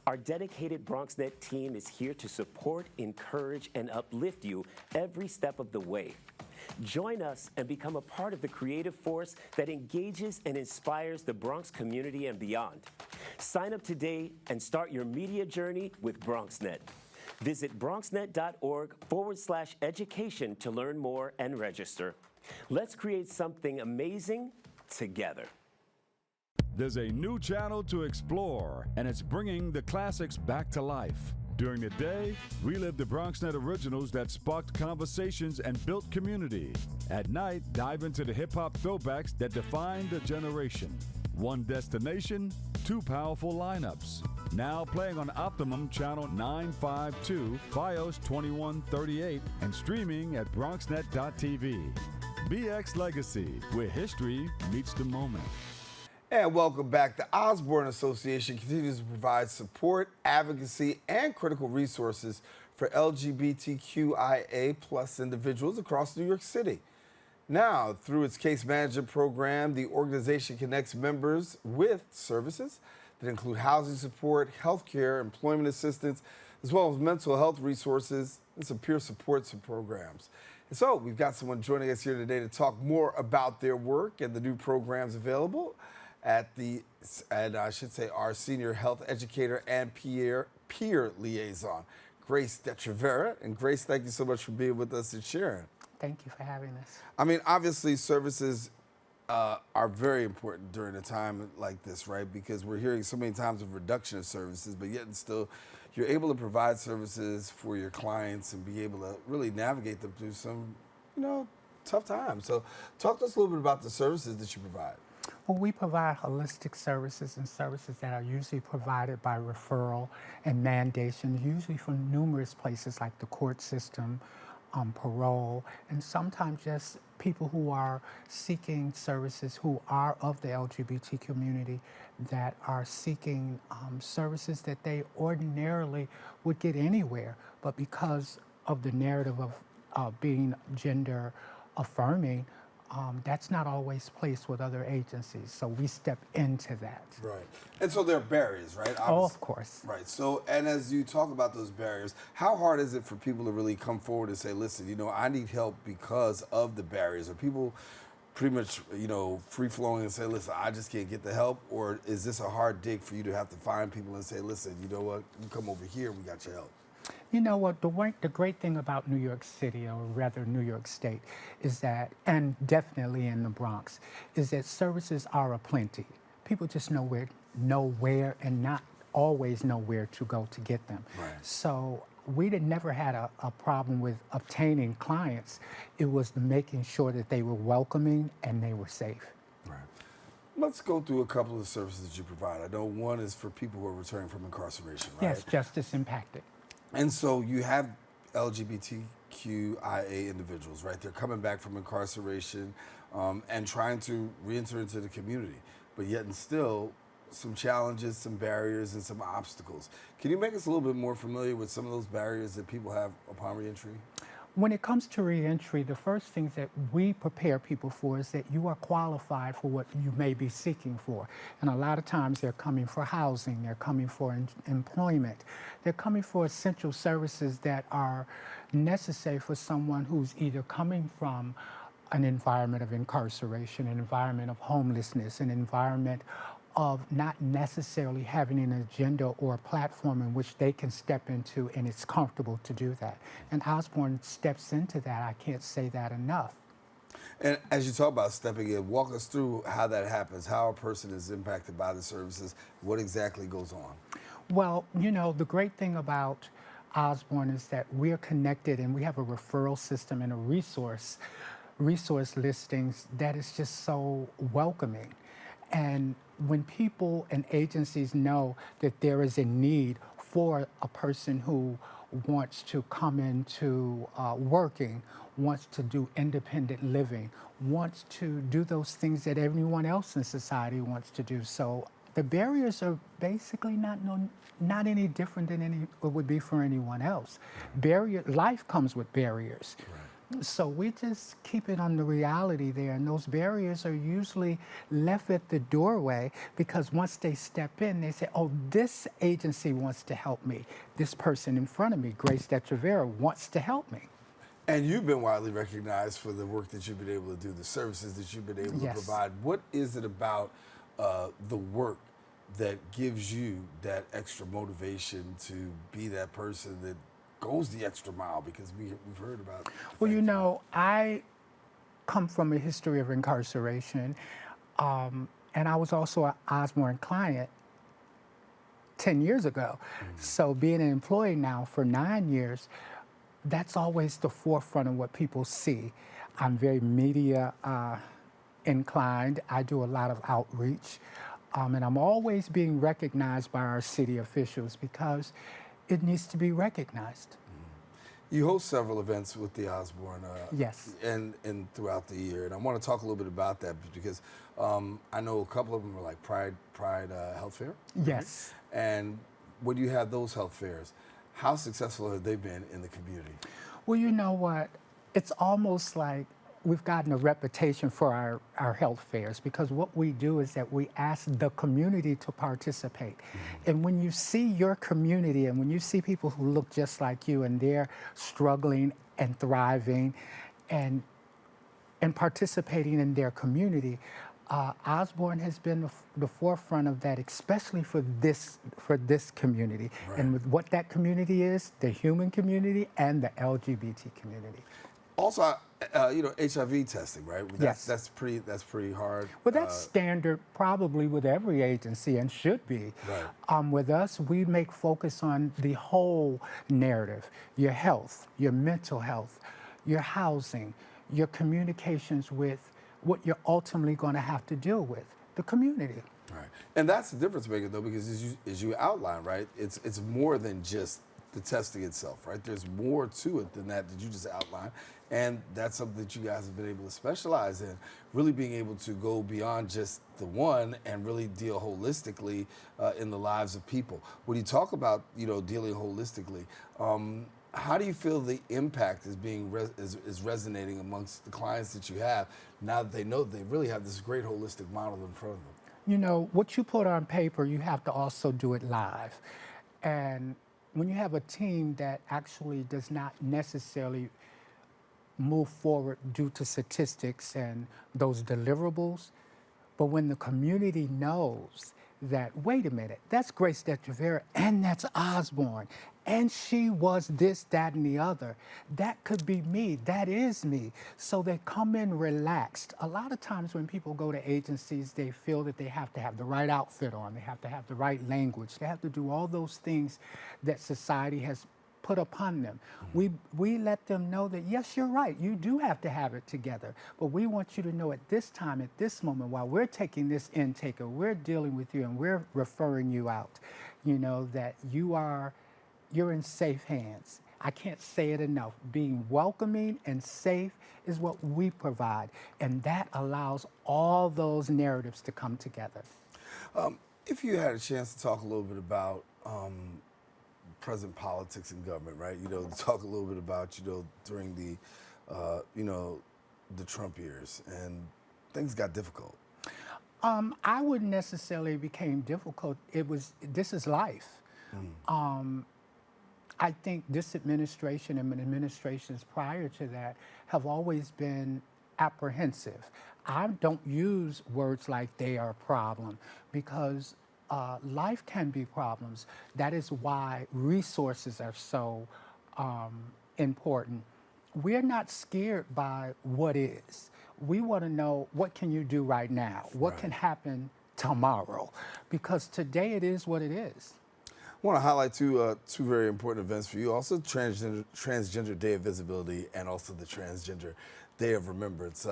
Our dedicated Bronxnet team is here to support, encourage, and uplift you every step of the way. Join us and become a part of the creative force that engages and inspires the Bronx community and beyond. Sign up today and start your media journey with Bronxnet. Visit bronxnet.org/education to learn more and register. Let's create something amazing together. There's a new channel to explore, and it's bringing the classics back to life. During the day, relive the Bronxnet originals that sparked conversations and built community. At night, dive into the hip-hop throwbacks that defined a generation. One destination, 2 powerful lineups. Now playing on Optimum Channel 952, Fios 2138, and streaming at bronxnet.tv. BX Legacy, where history meets the moment. And welcome back. The Osborne Association continues to provide support, advocacy, and critical resources for LGBTQIA plus individuals across New York City. Now, through its case management program, the organization connects members with services that include housing support, healthcare, employment assistance, as well as mental health resources and some peer support programs. And so we've got someone joining us here today to talk more about their work and the new programs available at our senior health educator and peer liaison, Grace Detrevarah. And Grace, thank you so much for being with us and sharing. Thank you for having us. I mean, obviously services are very important during a time like this, right? Because we're hearing so many times of reduction of services, but yet and still you're able to provide services for your clients and be able to really navigate them through some, tough times. So talk to us a little bit about the services that you provide. Well, we provide holistic services and services that are usually provided by referral and mandation, usually from numerous places like the court system, parole, and sometimes just people who are seeking services who are of the LGBT community that are seeking services that they ordinarily would get anywhere, but because of the narrative of being gender affirming, that's not always placed with other agencies, so we step into that. Right. And so there are barriers, right? Oh, of course. Right. So, and as you talk about those barriers, how hard is it for people to really come forward and say, listen, I need help because of the barriers? Are people pretty much, free-flowing and say, listen, I just can't get the help? Or is this a hard dig for you to have to find people and say, listen, you know what, you come over here, we got your help? You know what, the great thing about New York City, or rather New York State, is that, and definitely in the Bronx, is that services are aplenty. People just know where and not always know where to go to get them. Right. So we never had a problem with obtaining clients. It was making sure that they were welcoming and they were safe. Right. Let's go through a couple of the services that you provide. I know one is for people who are returning from incarceration, right? Yes, justice impacted. And so you have LGBTQIA individuals, right? They're coming back from incarceration and trying to re-enter into the community, but yet and still some challenges, some barriers, and some obstacles. Can you make us a little bit more familiar with some of those barriers that people have upon re-entry? When it comes to reentry, the first things that we prepare people for is that you are qualified for what you may be seeking for. And a lot of times they're coming for housing, they're coming for employment, they're coming for essential services that are necessary for someone who's either coming from an environment of incarceration, an environment of homelessness, an environment of not necessarily having an agenda or a platform in which they can step into, and it's comfortable to do that. And Osborne steps into that. I can't say that enough. And as you talk about stepping in, walk us through how that happens, how a person is impacted by the services, what exactly goes on? Well, you know, the great thing about Osborne is that we are connected and we have a referral system and a resource listings that is just so welcoming. And when people and agencies know that there is a need for a person who wants to come into working, wants to do independent living, wants to do those things that everyone else in society wants to do. So the barriers are basically not any different than it would be for anyone else. Life comes with barriers. Right. So we just keep it on the reality there, and those barriers are usually left at the doorway because once they step in, they say, oh, this agency wants to help me. This person in front of me, Grace Detrevarah, wants to help me. And you've been widely recognized for the work that you've been able to do, the services that you've been able to provide. What is it about the work that gives you that extra motivation to be that person that goes the extra mile? Because we've heard about. Well, you know, I come from a history of incarceration, and I was also an Osborne client 10 years ago. So being an employee now for 9 years, that's always the forefront of what people see. I'm very media inclined. I do a lot of outreach, and I'm always being recognized by our city officials because it needs to be recognized. You host several events with the Osborne, yes, and throughout the year, and I want to talk a little bit about that because I know a couple of them are like Pride Health Fair. Yes. Right? And when you have those health fairs, how successful have they been in the community? Well, you know what? It's almost like we've gotten a reputation for our health fairs because what we do is that we ask the community to participate. And when you see your community and when you see people who look just like you and they're struggling and thriving and participating in their community, Osborne has been the forefront of that, especially for this community. Right. And with what that community is, the human community and the LGBT community. Also, you know, HIV testing, right? Yes. That's pretty hard. Well, that's standard probably with every agency and should be. Right. With us, we make focus on the whole narrative, your health, your mental health, your housing, your communications with what you're ultimately going to have to deal with, the community. Right. And that's the difference maker, though, because as you outline, right, it's more than just the testing itself, right? There's more to it than that you just outlined. And that's something that you guys have been able to specialize in, really being able to go beyond just the one and really deal holistically in the lives of people. When you talk about, you know, dealing holistically, how do you feel the impact is is resonating amongst the clients that you have now that they know they really have this great holistic model in front of them? You know, what you put on paper, you have to also do it live. And when you have a team that actually does not necessarily move forward due to statistics and those deliverables, but when the community knows that, wait a minute, that's Grace Detrevarah and that's Osborne. And she was this, that, and the other. That could be me. That is me. So they come in relaxed. A lot of times when people go to agencies, they feel that they have to have the right outfit on. They have to have the right language. They have to do all those things that society has put upon them. We let them know that, yes, you're right. You do have to have it together. But we want you to know at this time, at this moment, while we're taking this intake or we're dealing with you and we're referring you out, you know, that you're in safe hands. I can't say it enough. Being welcoming and safe is what we provide, and that allows all those narratives to come together. If you had a chance to talk a little bit about present politics and government, right? You know, talk a little bit about, you know, during the, you know, the Trump years, and things got difficult. I wouldn't necessarily became difficult. This is life. I think this administration and administrations prior to that have always been apprehensive. I don't use words like they are a problem because life can be problems. That is why resources are so important. We're not scared by what is. We want to know, what can you do right now? What can happen tomorrow? Because today it is what it is. I want to highlight two very important events for you. Also, Transgender Day of Visibility and also the Transgender Day of Remembrance.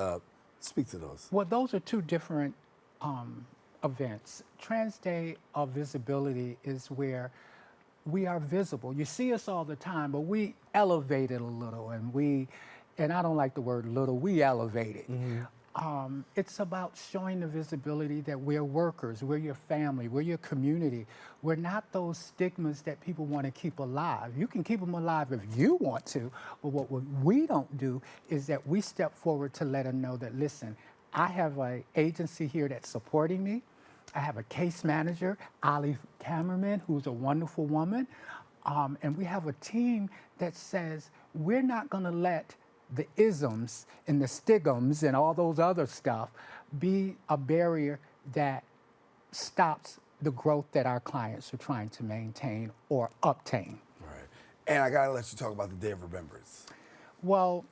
Speak to those. Well, those are two different events. Trans Day of Visibility is where we are visible. You see us all the time, but we elevate it a little, and I don't like the word little, we elevate it. It's about showing the visibility that we're workers, we're your family, we're your community. We're not those stigmas that people want to keep alive. You can keep them alive if you want to, but what we don't do is that we step forward to let them know that, listen, I have an agency here that's supporting me. I have a case manager, Ali Cameraman, who's a wonderful woman, and we have a team that says we're not going to let the isms and the stigmas and all those other stuff be a barrier that stops the growth that our clients are trying to maintain or obtain. Right. And I gotta let you talk about the Day of Remembrance. Well,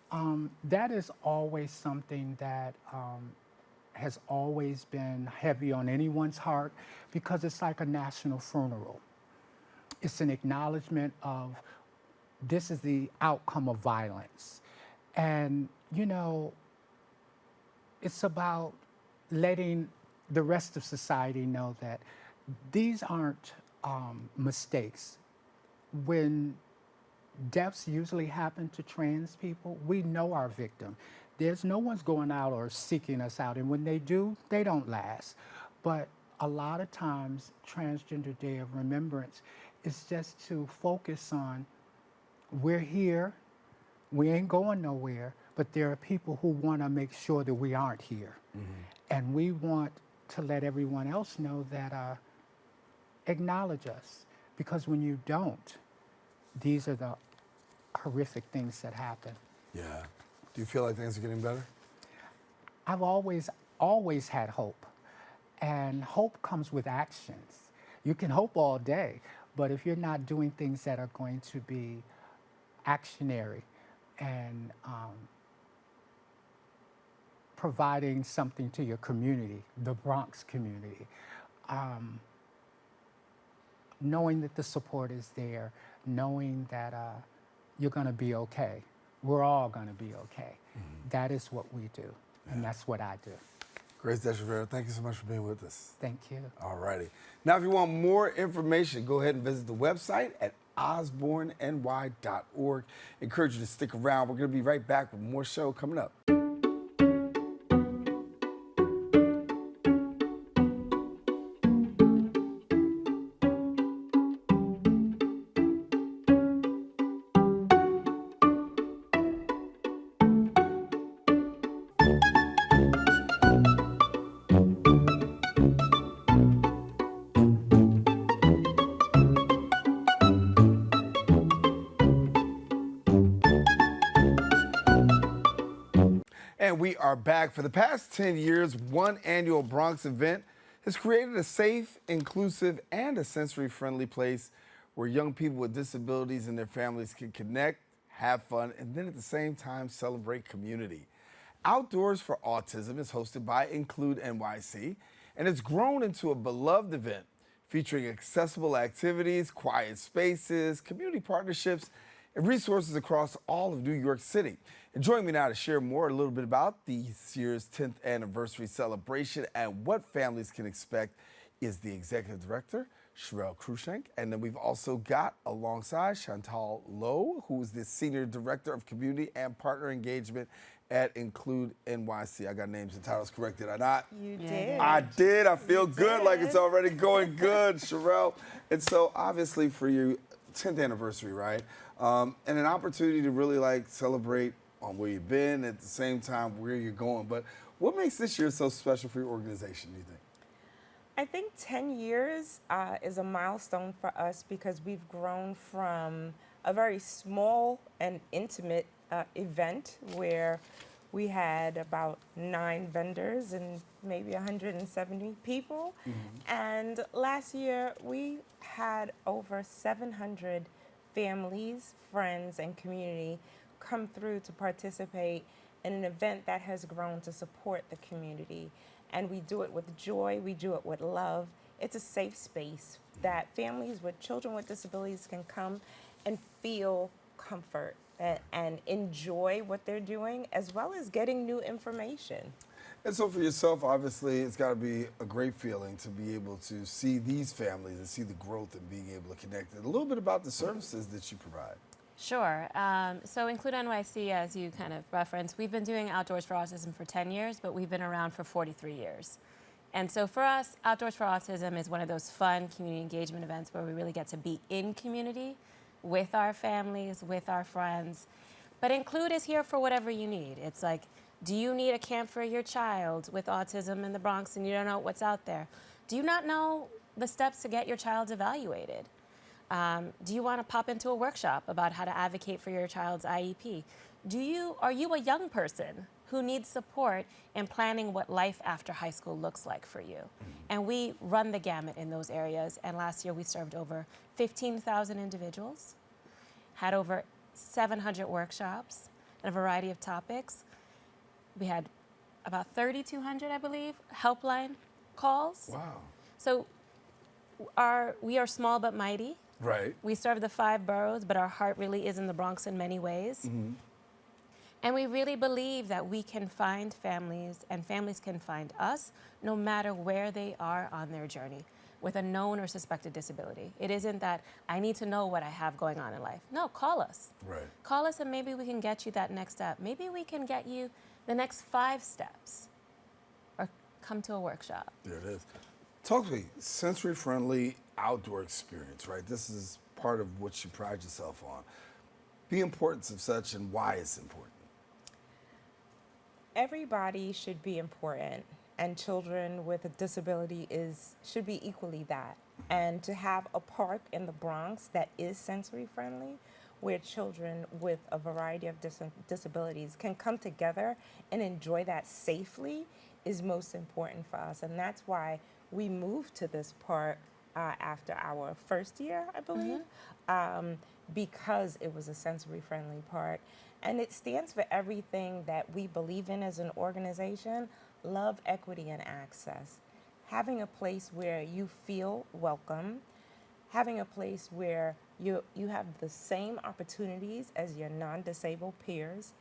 that is always something that has always been heavy on anyone's heart because it's like a national funeral. It's an acknowledgement of this is the outcome of violence. And, you know, it's about letting the rest of society know that these aren't mistakes. When deaths usually happen to trans people, we know our victim. There's no one's going out or seeking us out, and when they do, they don't last. But a lot of times, Transgender Day of Remembrance is just to focus on, we're here, we ain't going nowhere, but there are people who want to make sure that we aren't here. And we want to let everyone else know that acknowledge us, because when you don't, these are the horrific things that happen. Yeah. Do you feel like things are getting better? I've always had hope, and hope comes with actions. You can hope all day, but if you're not doing things that are going to be actionary and providing something to your community, the Bronx community, knowing that the support is there, knowing that you're going to be okay. We're all going to be okay. That is what we do, and that's what I do. Grace Detrevarah, thank you so much for being with us. Thank you. All righty. Now, if you want more information, go ahead and visit the website at osborneny.org. Encourage you to stick around. We're going to be right back with more show coming up. And we are back. For the past 10 years, one annual Bronx event has created a safe, inclusive, and a sensory-friendly place where young people with disabilities and their families can connect, have fun, and then at the same time celebrate community. Outdoors for Autism is hosted by INCLUDEnyc, and it's grown into a beloved event featuring accessible activities, quiet spaces, community partnerships, and resources across all of New York City. And joining me now to share more a little bit about this year's 10th anniversary celebration and what families can expect is the Executive Director, Cheryelle Cruickshank. And then we've also got alongside Chantall Lowe, who's the Senior Director of Community and Partner Engagement at INCLUDEnyc. I got names and titles correct, did I not? You did. I did. I feel good, like it's already going good, Cheryelle. And so obviously for your 10th anniversary, right? And an opportunity to really like celebrate on where you've been, at the same time where you're going. But what makes this year so special for your organization, do you think? I think 10 years is a milestone for us because we've grown from a very small and intimate event where we had about 9 vendors and maybe 170 people. And last year we had over 700 families, friends, and community come through to participate in an event that has grown to support the community. And we do it with joy, we do it with love. It's a safe space that families with children with disabilities can come and feel comfort and enjoy what they're doing, as well as getting new information. And so for yourself, obviously, it's got to be a great feeling to be able to see these families and see the growth and being able to connect. And a little bit about the services that you provide. Sure. So INCLUDEnyc, as you kind of referenced, we've been doing Outdoors for Autism for 10 years, but we've been around for 43 years. And so for us, Outdoors for Autism is one of those fun community engagement events where we really get to be in community with our families, with our friends. But INCLUDE is here for whatever you need. It's like, do you need a camp for your child with autism in the Bronx and you don't know what's out there? Do you not know the steps to get your child evaluated? Do you want to pop into a workshop about how to advocate for your child's IEP? Are you a young person who needs support in planning what life after high school looks like for you? And we run the gamut in those areas. And last year we served over 15,000 individuals, had over 700 workshops on a variety of topics. We had about 3,200, I believe, helpline calls. Wow. So we are small but mighty. Right. We serve the 5 boroughs, but our heart really is in the Bronx in many ways. And we really believe that we can find families and families can find us no matter where they are on their journey with a known or suspected disability. It isn't that I need to know what I have going on in life. No, call us. Right. Call us and maybe we can get you that next step. Maybe we can get you the next 5 steps or come to a workshop. There it is. Talk to me, sensory-friendly outdoor experience, right? This is part of what you pride yourself on. The importance of such and why it's important. Everybody should be important, and children with a disability should be equally that. And to have a park in the Bronx that is sensory friendly, where children with a variety of disabilities can come together and enjoy that safely, is most important for us. And that's why we moved to this park after our first year, I believe, because it was a sensory friendly park. And it stands for everything that we believe in as an organization: love, equity, and access. Having a place where you feel welcome, having a place where you have the same opportunities as your non-disabled peers,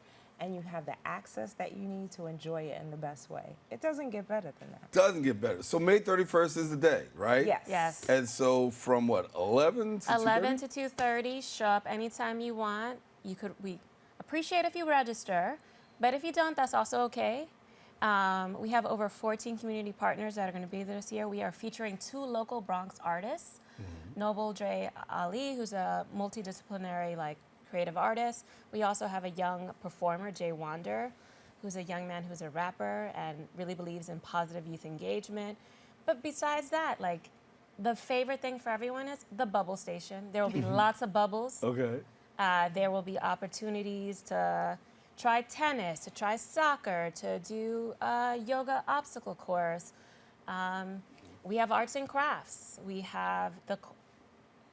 and you have the access that you need to enjoy it in the best way. It doesn't get better than that. Doesn't get better. So May 31st is the day, right? Yes. Yes. And so from what, 11 to 2:30? 11 to 2:30, show up anytime you want. We appreciate if you register, but if you don't, that's also okay. We have over 14 community partners that are going to be there this year. We are featuring 2 local Bronx artists, Noble J. Ali, who's a multidisciplinary creative artist. We also have a young performer, Jay Wander, who's a young man who's a rapper and really believes in positive youth engagement. But besides that, the favorite thing for everyone is the bubble station. There will be lots of bubbles. Okay. There will be opportunities to try tennis, to try soccer, to do a yoga obstacle course. We have arts and crafts. We have the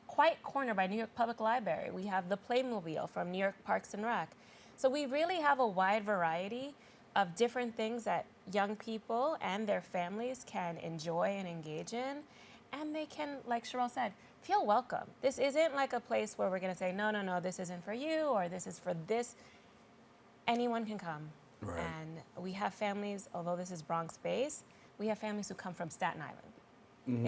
Quiet Corner by New York Public Library. We have the Playmobile from New York Parks and Rec. So we really have a wide variety of different things that young people and their families can enjoy and engage in. And they can, like Cheryelle said, feel welcome. This isn't like a place where we're gonna say, no, no, no, this isn't for you, or this is for this. Anyone can come. Right. And we have families, although this is Bronx based, we have families who come from Staten Island. Mm-hmm.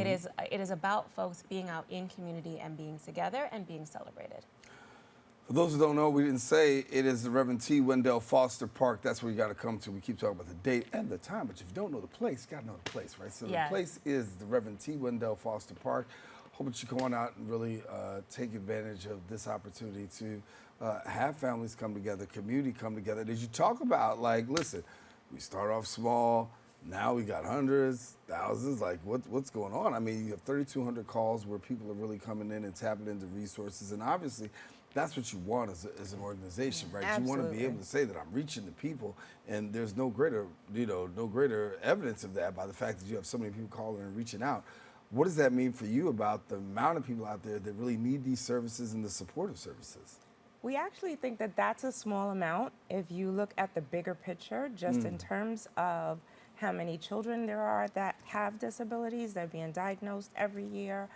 It is about folks being out in community and being together and being celebrated. For those who don't know, we didn't say it is the Reverend T. Wendell Foster Park. That's where you got to come to. We keep talking about the date and the time, but if you don't know the place, you got to know the place, right? So Yes. The place is the Reverend T. Wendell Foster Park. Hope that you come on out and really take advantage of this opportunity to have families come together, community come together. As you talk about, like, listen, we start off small. Now we got hundreds, thousands, like what's going on? I mean, you have 3,200 calls where people are really coming in and tapping into resources. And obviously, that's what you want as an organization, right? Absolutely. You want to be able to say that I'm reaching the people, and there's no greater evidence of that by the fact that you have so many people calling and reaching out. What does that mean for you about the amount of people out there that really need these services and the supportive services? We actually think that that's a small amount if you look at the bigger picture, just in terms of how many children there are that have disabilities that are being diagnosed every year.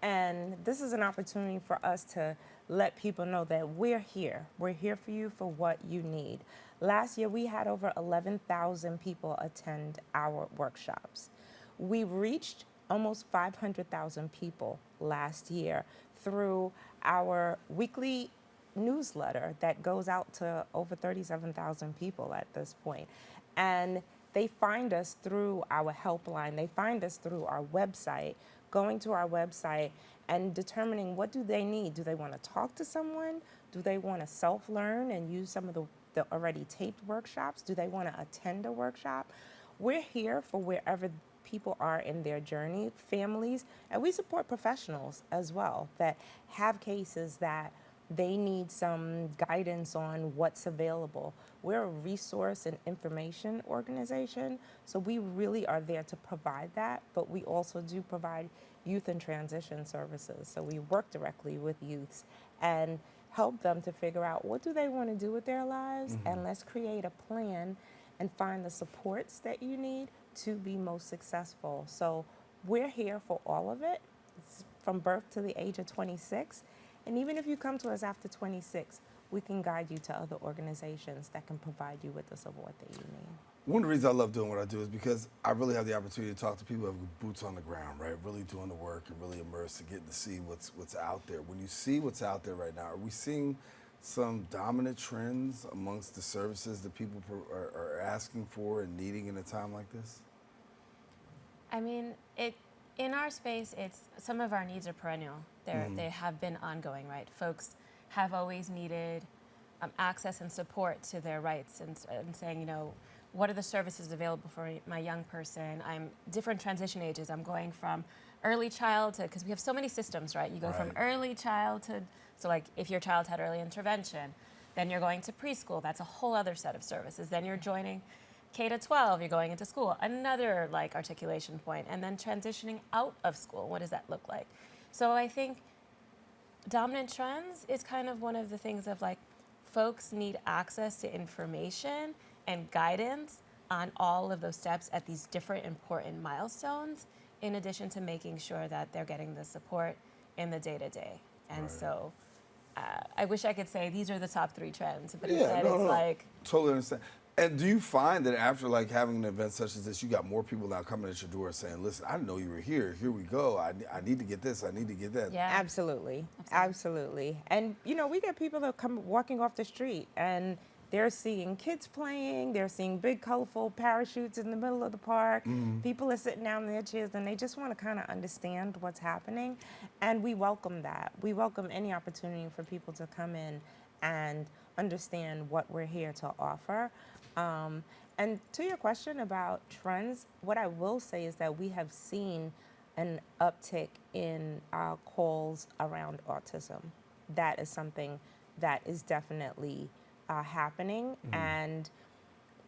And this is an opportunity for us to let people know that we're here. We're here for you for what you need. Last year, we had over 11,000 people attend our workshops. We reached almost 500,000 people last year through our weekly newsletter that goes out to over 37,000 people at this point. And they find us through our helpline. They find us through our website, going to our website and determining what do they need. Do they want to talk to someone? Do they want to self-learn and use some of the already taped workshops? Do they want to attend a workshop? We're here for wherever people are in their journey, families, and we support professionals as well that have cases that they need some guidance on what's available. We're a resource and information organization, so we really are there to provide that, but we also do provide youth and transition services. So we work directly with youths and help them to figure out what do they want to do with their lives, and let's create a plan and find the supports that you need to be most successful. So we're here for all of it, from birth to the age of 26. And even if you come to us after 26, we can guide you to other organizations that can provide you with the support that you need. One of the reasons I love doing what I do is because I really have the opportunity to talk to people who have boots on the ground, right? Really doing the work and really immersed and getting to see what's out there. When you see what's out there right now, are we seeing some dominant trends amongst the services that people are asking for and needing in a time like this? I mean, in our space, some of our needs are perennial. They have been ongoing, right? Folks have always needed access and support to their rights and saying, you know, what are the services available for my young person? I'm different transition ages. I'm going from early childhood, because we have so many systems, right? You go from early childhood, so like if your child had early intervention, then you're going to preschool. That's a whole other set of services. Then you're joining K to 12, you're going into school, another like articulation point, and then transitioning out of school. What does that look like? So I think dominant trends is kind of one of the things of like, folks need access to information and guidance on all of those steps at these different important milestones, in addition to making sure that they're getting the support in the day-to-day. And so I wish I could say these are the top 3 trends, but instead it's like... Totally understand. And do you find that after like having an event such as this, you got more people now coming at your door saying, listen, I didn't know you were here. Here we go. I need to get this. I need to get that. Yeah, absolutely. And, you know, we get people that come walking off the street and they're seeing kids playing. They're seeing big, colorful parachutes in the middle of the park. People are sitting down in their chairs and they just want to kind of understand what's happening. And we welcome that. We welcome any opportunity for people to come in and understand what we're here to offer. And to your question about trends, what I will say is that we have seen an uptick in our calls around autism. That is something that is definitely happening. And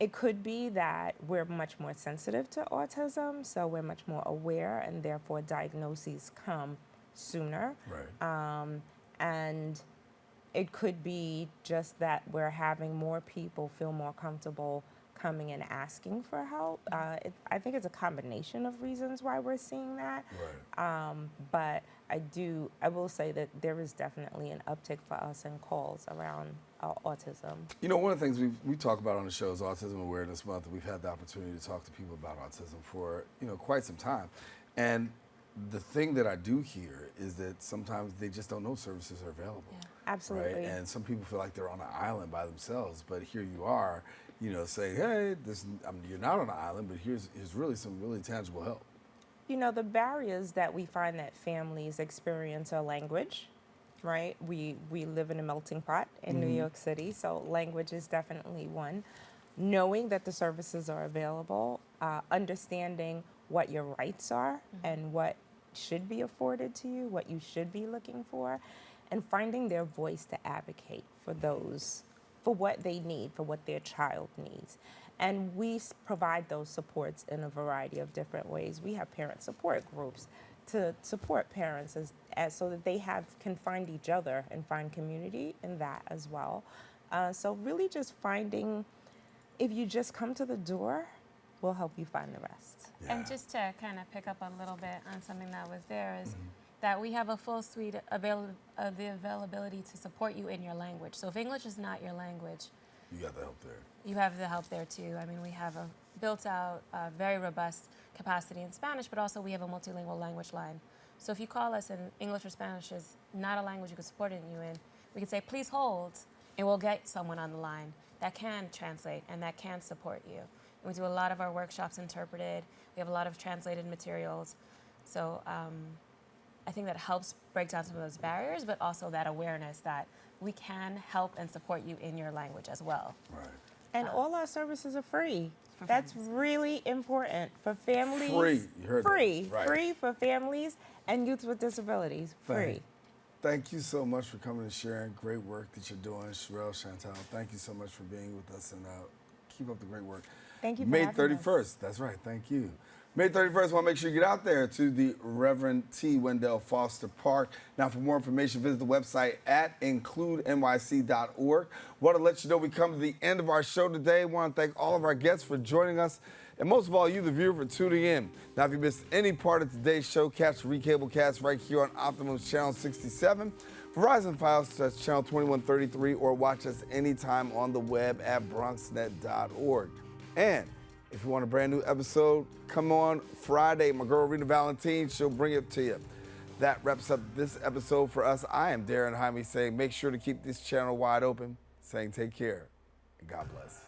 It could be that we're much more sensitive to autism, so we're much more aware, and therefore diagnoses come sooner. Right. And it could be just that we're having more people feel more comfortable coming and asking for help. I think it's a combination of reasons why we're seeing that. Right. But I will say that there is definitely an uptick for us in calls around autism. You know, one of the things we talk about on the show is Autism Awareness Month, and we've had the opportunity to talk to people about autism for, quite some time. And the thing that I do hear is that sometimes they just don't know services are available. Yeah, absolutely. Right? And some people feel like they're on an island by themselves, but here you are, saying, hey, you're not on an island, but here's really some really tangible help. The barriers that we find that families experience are language, right? We live in a melting pot in New York City, so language is definitely one. Knowing that the services are available, understanding what your rights are and what should be afforded to you, what you should be looking for, and finding their voice to advocate for what they need, for what their child needs. And we provide those supports in a variety of different ways. We have parent support groups to support parents as so that they can find each other and find community in that as well. So really just finding, if you just come to the door, we'll help you find the rest. Yeah. And just to kind of pick up a little bit on something that was there is that we have a full suite of the availability to support you in your language. So if English is not your language, you got the help there. You have the help there too. I mean, we have a built-out, very robust capacity in Spanish, but also we have a multilingual language line. So if you call us and English or Spanish is not a language you can support you in, we can say, please hold, and we'll get someone on the line that can translate and that can support you. And we do a lot of our workshops interpreted. We have a lot of translated materials. So I think that helps break down some of those barriers, but also that awareness that we can help and support you in your language as well. Right. And all our services are free. That's really important for families. Free, you heard free. that. Right. Free for families and youth with disabilities. Free. Thank you so much for coming and sharing. Great work that you're doing, Cheryelle, Chantall. Thank you so much for being with us, and keep up the great work. Thank you for May having 31st. us. That's right. Thank you. May 31st, want to make sure you get out there to the Reverend T. Wendell Foster Park. Now, for more information, visit the website at includenyc.org. Want to let you know we come to the end of our show today. Want to thank all of our guests for joining us, and most of all, you, the viewer, for tuning in. Now, if you missed any part of today's show, catch the recablecast right here on Optimum's Channel 67. Verizon Files, that's Channel 2133, or watch us anytime on the web at bronxnet.org. And if you want a brand new episode, come on Friday. My girl, Rena Valentine, she'll bring it to you. That wraps up this episode for us. I am Darren Jaime saying make sure to keep this channel wide open, saying take care and God bless.